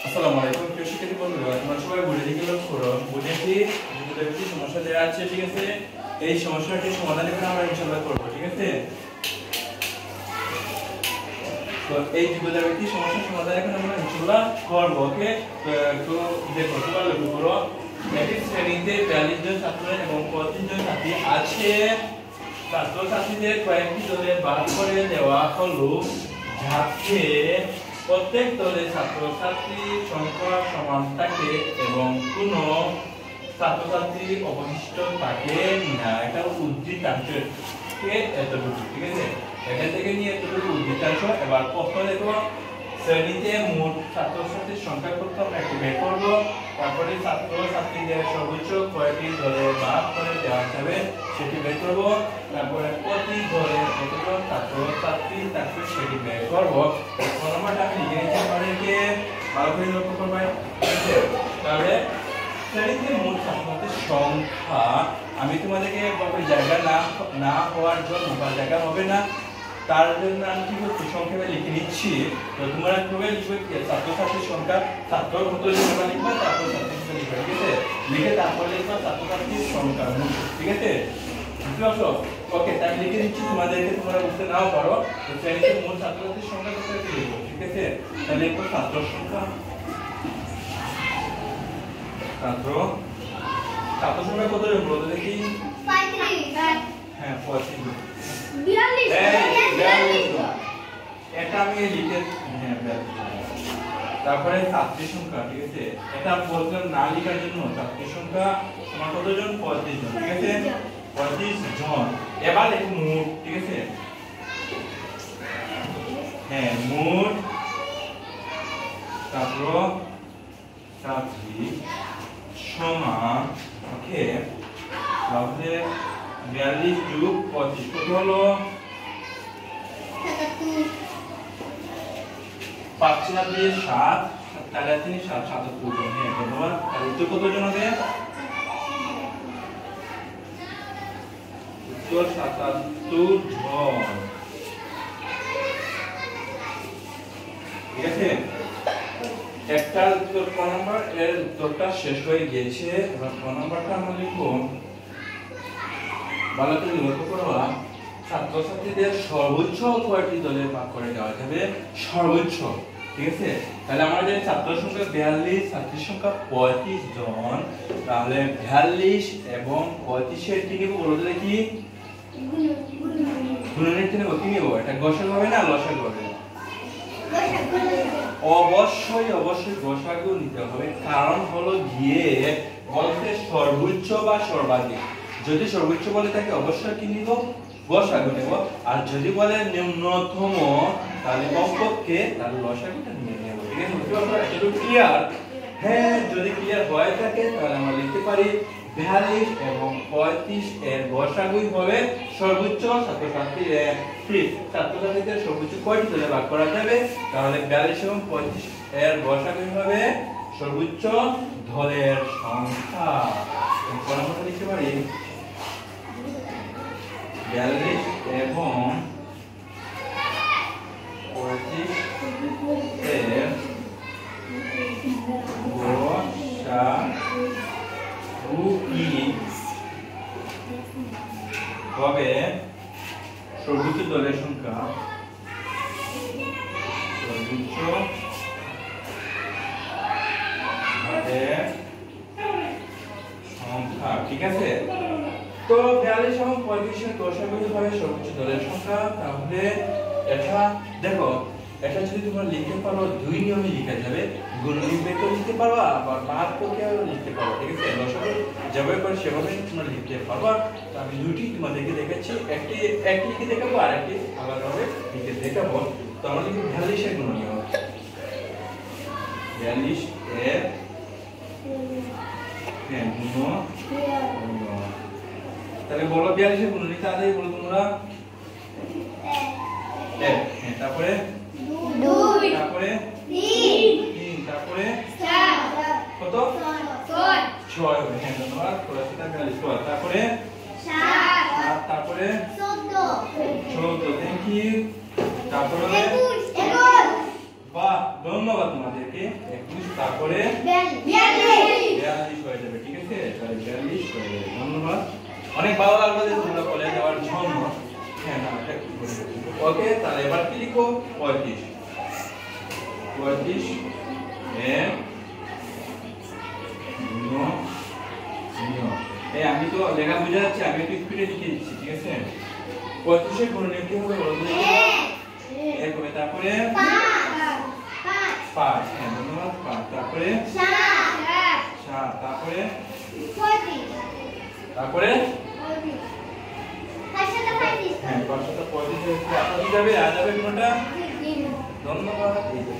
আসসালামু আলাইকুম প্রিয় শিক্ষার্থী বন্ধুরা, তোমরা সবাই বোর্ডে দিকে লক্ষ্য করো। বোর্ডে একটি সমস্যা দেওয়া আছে, ঠিক আছে? এই সমস্যাটির সমাধান এখন আমরা ইনশাআল্লাহ করব, ঠিক আছে? তো এই ত্রিভুজাকৃতির সমস্যার সমাধান এখন আমরা ইনশাআল্লাহ করব, ওকে? তো দেখো, তোমরা লক্ষ্য করো, একটি শ্রেণীতে 42 জন ছাত্র এবং 25 জন ছাত্রী আছে। ছাত্রছাত্রীদের কয়েকটি দলে ভাগ করে দেওয়া হলো, যাতে প্রত্যেক দলে ছাত্রছাত্রীর সংখ্যা সমান থাকে এবং কোনো ছাত্রছাত্রী অবশিষ্ট থাকে না। এটা উদ্দীতাংশ এতটুকু, ঠিক আছে? এখান থেকে নিয়ে এতটুকু উদ্দীতাংশ। এবার প্রশ্ন দেখো, শ্রেণীতে মোট ছাত্রছাত্রীর সংখ্যা কত একটু বের করবো। তারপরে ছাত্রছাত্রীদের সর্বোচ্চ কয়টি দলে ভাগ করে দেওয়া যাবে সেটি বের করবো। তারপরে প্রতি দলে কতজন ছাত্রছাত্রী থাকবে সেটি বের করবো। নম্বরটা আমি লিখে নিতে পারি, কে ভালো করে লক্ষ্য করবে। তাহলে শ্রেণীতে মোট ছাত্রছাত্রীর সংখ্যা, আমি তোমাদেরকে বলবো জায়গা না হওয়ার জন্য বা জায়গা হবে না তার জন্য আমি কি করছি, সংক্ষেপে লিখে নিচ্ছি। তো তোমরা কিভাবে লিখবে, ছাত্রছাত্রীর সংখ্যা, ছাত্র কত সংখ্যা লিখবে, তারপর ছাত্রছাত্রী লিখবে, ঠিক আছে? লিখে তারপর লিখবে ছাত্রছাত্রীর সংখ্যা, ঠিক আছে? বুঝতে পারছো? ওকে, তাই লিখে দিচ্ছি তোমাদেরকে, তোমরা বুঝতে নাও পারো। তো শ্রেণীতে মোট ছাত্রছাত্রীর সংখ্যা কত লিখবো, ঠিক আছে? তাহলে লিখবো ছাত্র সংখ্যা, ছাত্র সংখ্যা কত লিখবো দেখি? 35। হ্যাঁ, 35। 42। এটা আমি লিখে, হ্যাঁ 42। তারপরে ছাত্রী সংখ্যা, ঠিক আছে? এটা বললাম না লেখার জন্য। ছাত্রী সংখ্যা তোমার কতজন? 35 জন, ঠিক আছে? 35 জন। এবার লিখো মোট, ঠিক আছে? হ্যাঁ, মোট ছাত্র ছাত্রী সমান, ওকে? তাহলে 42 যোগ 25 কত হলো? 5 দিয়ে 7, তাহলে 3 7 77 জন। হ্যাঁ, ধন্যবাদ। আর উত্তর কতজন হবে? উত্তর 77 জন, ঠিক আছে? একটা উত্তর ক নাম্বার, এর উত্তরটা শেষ হয়ে গিয়েছে। এবার ক নাম্বারটা আমরা লিখবো, ভালো করে লক্ষ্য করো। ছাত্রছাত্রীদের সর্বোচ্চ কয়টি দলে ভাগ করে দেওয়া যাবে? সর্বোচ্চ, ঠিক আছে? তাহলে আমরা জানি ছাত্র সংখ্যা 42, ছাত্রীর সংখ্যা 35 জন। তাহলে 42 এবং 35 এর কি নিব বলো তো দেখি? গুণনের কি নিব? কি নিব? এটা গসাগু হবে না লসাগু হবে? অবশ্যই গসাগু নিতে হবে। কারণ হলো গিয়ে বলতে সর্বোচ্চ বা সর্বাধিক। যদি সর্বোচ্চ বলে থাকে অবশ্যই কি নিব? গসাগু নেব। আর যদি বলে নিম্নতম, তাহলে কমপক্ষে তাহলে লসাগুটা নিয়ে নেব, ঠিক আছে? এটা ক্লিয়ার? হ্যাঁ, যদি ক্লিয়ার হয়ে থাকে তাহলে আমরা লিখতে পারি 42 এবং 35 এর গসাগুই হবে সর্বোচ্চ ছাত্রছাত্রীদের সর্বোচ্চ কয়টি দলে ভাগ করা যাবে? তাহলে 42 এবং 35 এর গসাগুই হবে সর্বোচ্চ দলের সংখ্যা। কোন কথা লিখতে পারি? 42 এবং 35 এর গসাগু কি হবে সর্বোচ্চ দলের সংখ্যা, সর্বোচ্চ দলের সংখ্যা, ঠিক আছে? তো 42 এবং 35 এর গসাগু হবে সর্বোচ্চ দলের সংখ্যা। তাহলে এটা দেখো, এটা যদি তোমরা লিখতে পারো দুই নিয়মে লেখা যাবে। গুণনীয় বের লিখতে পারো, আবার ভাগ প্রক্রিয়াও লিখতে পারো, ঠিক আছে? লসাগু যেভাবে করে সেভাবে তোমরা লিখতে পারো। তো আমি দুটি তোমাদেরকে দেখাচ্ছি, একটি লিখে দেখাবো আর একটি আলাদাভাবে লিখে দেখাবো। তো আমরা লিখব 42 এর গুণনীয়, 42 এর গুণনীয়। তাহলে বলো 42 এর গুণনীয় তাহলে বলো তোমরা? 1, হ্যাঁ, তারপরে 2, তারপরে 3, তারপরে 4, কত? 6 হবে। হ্যাঁ, ধন্যবাদ। তারপরে 7, তারপরে 14, থ্যাংক ইউ। তারপরে 21, বাহ, ধন্যবাদ তোমাদেরকে। 21 তারপরে 42 হয়ে যাবে, ঠিক আছে? তাহলে 42 হয়ে যাবে। ধন্যবাদ, অনেক ভালো লাগলো যে তোমরা বলে দেওয়ার জন্য। হ্যাঁ না, এটা কি করে ওকে। তাহলে এবার কি লিখো? 35 এর এই আমি তো লেখা বুঝা যাচ্ছে, আমি একটু স্পিডে লিখে দিচ্ছি, ঠিক আছে? 35 এর গুণনীয়ক কি হবে বলো তো? এক হবে, তারপরে 5, হ্যাঁ ধন্যবাদ, 5, তারপরে 7, তারপরে হ্যাঁ 535 যাবে, আর যাবে কোনটা? ধন্যবাদ, এই তো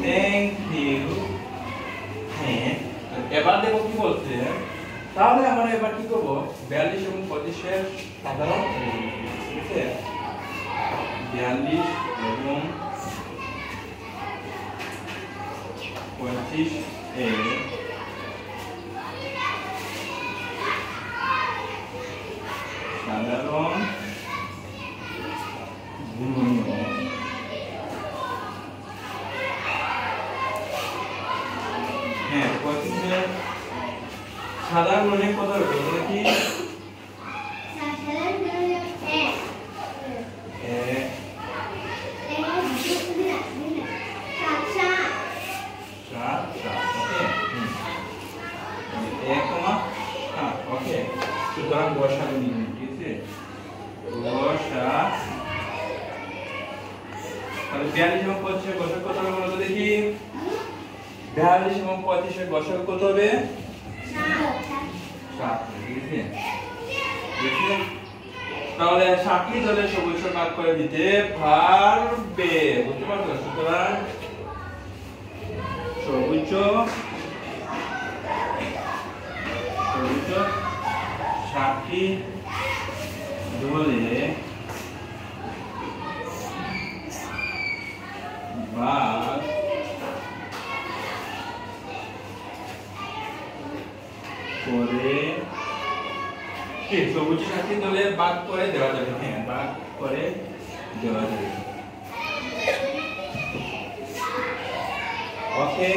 থ্যাংক ইউ। হ্যাঁ, এবার দেখো কি বলছে। তাহলে আমরা এবার কি করব? 42 এবং 25 এর সাধারণ, ঠিক আছে? 42 এবং 25 এর সাধারণ গুণনীয়ক। হ্যাঁ 25 এর সাধারণ গুণনীয়ক কত হবে বলো কি? সুতরাং গসাগু নিয়ে, ঠিক আছে? তাহলে 42 এবং 25 এর গসাগু কত হবে বলো তো দেখি? 42 এবং 25 এর গসাগু কত হবে? 7, ঠিক আছে? তাহলে 7টি দলের সবুজ ভাগ করে দিতে পারবে, বুঝতে পারছো? সুতরাং সবুজ 7টি দলে ভাগ করে, কি সবুজ 7টি দলে ভাগ করে দেওয়া যাবে। হ্যাঁ, ভাগ করে দেওয়া যাবে। ওকে,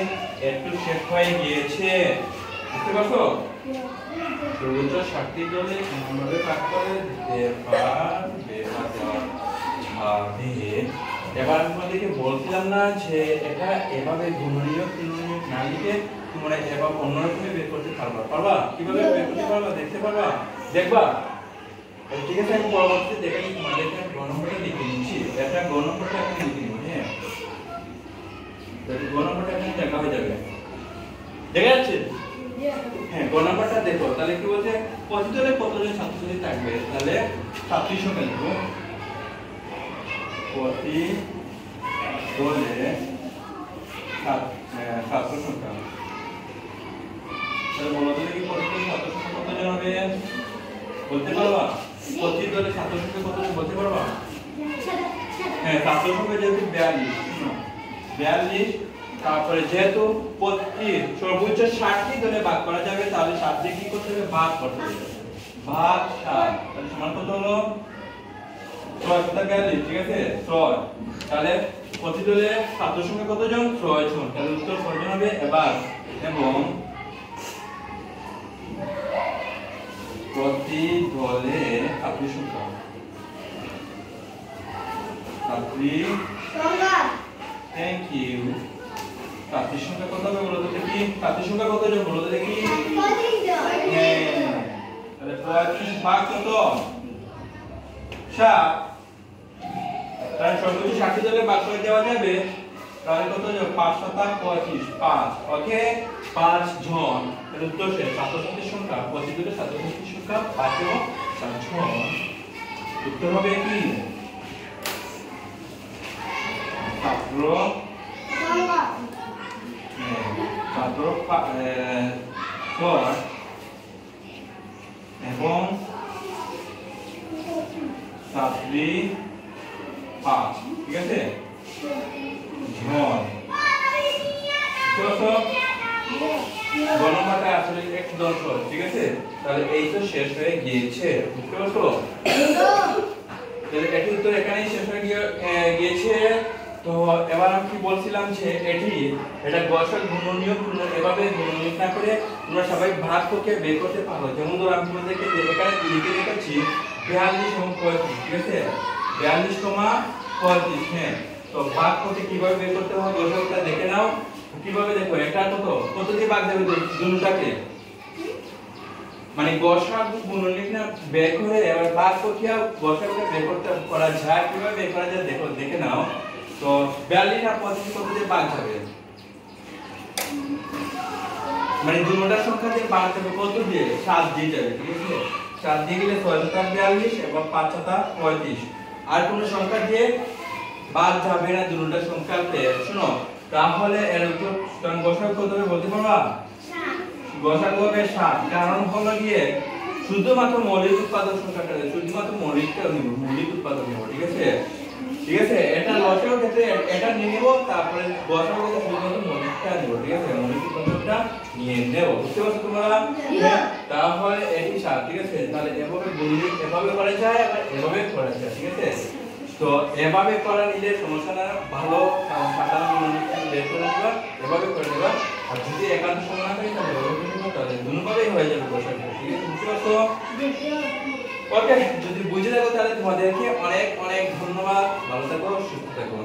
একটু শেষ হয়ে গিয়েছে, বুঝতে পারছো? সবুজ 7টি দলে এমনভাবে ভাগ করে দিতে পারবে। এবার আমি তোমাদেরকে বলছিলাম না যে এটা এভাবে গুণনীয়ক না লিখে তোমরা এভাবে অন্যরকম বের করতে পারবা? কিভাবে বের করতে পারবা? দেখতে পারবা, দেখবা, ঠিক আছে? আমি পরবর্তীতে দেখাই, তোমাদেরকে গ নম্বরটা লিখে নিচ্ছি। এটা গ নম্বরটা এখানে লিখে নিব। হ্যাঁ, গ নম্বরটা এখানে দেখা হয়ে যাবে, দেখা যাচ্ছে? হ্যাঁ, গ নম্বরটা দেখো। তাহলে কি বলছে? প্রতি দলে কতজন ছাত্রছাত্রী থাকবে? তাহলে ছাত্রী সংখ্যা লিখব। প্রতি দলে ছাত্র সংখ্যা, তাহলে বলো তো দেখি প্রতি দলে ছাত্র সংখ্যা কতজন হবে? বলতে পারবা? প্রতি দলে ছাত্র সংখ্যা কতজন বলতে পারবা? হ্যাঁ, ছাত্র সংখ্যা যেহেতু 42, তারপরে যেহেতু প্রতি সর্বোচ্চ 60টি দলে ভাগ করা যাবে, তাহলে 7 দিয়ে কি করতে হবে? ভাগ করতে হবে। ভাগ 7, তাহলে সমান কত হলো? 6 × 42, ঠিক আছে? 6। তাহলে প্রতি দলে ছাত্র সংখ্যা কতজন? 6 জন। তাহলে উত্তর 6 জন হবে। এবার এবং প্রতি দলে ছাত্রী সংখ্যা, থ্যাংক ইউ। ছাত্রী সংখ্যা কত হবে বলো তো দেখি? ছাত্রী সংখ্যা কতজন বলো তো দেখি? তাহলে 35 ভাগ কত? 7। তাহলে সর্বোচ্চ 60 দলে ভাগ করে দেওয়া যাবে, তাহলে কত হবে? 5 × 7 = 25, 5। ওকে, 5 জন। তাহলে উত্তর শেষ। ছাত্রছাত্রীর সংখ্যা, প্রতি দলে ছাত্রছাত্রীর সংখ্যা 5 এবং 7 জন। উত্তর হবে কি? ছাত্র এবং ছাত্রী 5, ঠিক আছে? গণনাটা আসলে একদম সহজ, ঠিক আছে? তাহলে এই তো শেষ হয়ে গিয়েছে, বুঝতে পারছো? তাহলে এর উত্তর এখানেই শেষ হয়ে গিয়েছে। তো এবার আমি কি বলছিলাম যে এটা গসার গুণনীয়ক এভাবে গুণনীয়ক না করে তোমরা সবাই ভাগ করে বের করতে পারো। যেমন ধরো আমি তোমাদেরকে এখানে লিখে রেখেছি 42 এবং 35, ঠিক আছে? 42, 35, হ্যাঁ। তো ভাগ করতে কিভাবে বের করতে হয় গসাটা দেখে নাও। কিভাবে দেখো, এটা কত দিয়ে ভাগ দেবে দুটোটাকে, মানে গসাগু গুণনীয়ক না বের করে এবার ভাগ করতে গসাগুলো বের করতে করা যায়। কিভাবে বের করা যায় দেখো, দেখে নাও। তো 42 আর 35 কত দিয়ে ভাগ যাবে, মানে দুটোটার সংখ্যা দিয়ে ভাগ যাবে কত দিয়ে, 7 দিয়ে যাবে, ঠিক আছে? 7 দিয়ে গেলে 6 7 42 এবং 5 7 35। আর কোন সংখ্যা দিয়ে ভাগ যাবে না দুটোটার সংখ্যাতে। শুনো, তাহলে এর উত্তর গসাগু কত হবে বলতে পারবা? 7। গসাগু হবে 7। কারণ হলো গিয়ে শুধুমাত্র মৌলিক উৎপাদক সংখ্যাটা, শুধুমাত্র মৌলিক উৎপাদক নেব, ঠিক আছে? ঠিক আছে, এটা লসাগুর ক্ষেত্রে এটা নিয়ে নেব, তারপরে গসাগুর ক্ষেত্রে শুধুমাত্র মৌলিকটা নেব, ঠিক আছে? মৌলিক উৎপাদকটা নিয়ে নেব, বুঝতে পারছো তোমরা? তাহলে এটি 7, ঠিক আছে? তাহলে এভাবে গুণনীয়ক এভাবে করা যায় আর এভাবে করা যায়, ঠিক আছে? তো এভাবে করা নিলে সমস্যা না, ভালো সাধারণ গুণনীয়ক বের করে নেবা, এভাবে করে নেবা। আর যদি একান্ত সময় না থাকে তাহলে এভাবে করে নেবা, তাহলে দুটোভাবেই হয়ে যাবে গসাগু, ঠিক আছে? বুঝতে পারছো? ওকে, যদি বুঝে থাকো তাহলে তোমাদেরকে অনেক অনেক ধন্যবাদ। ভালো থাকো, সুস্থ থাকো।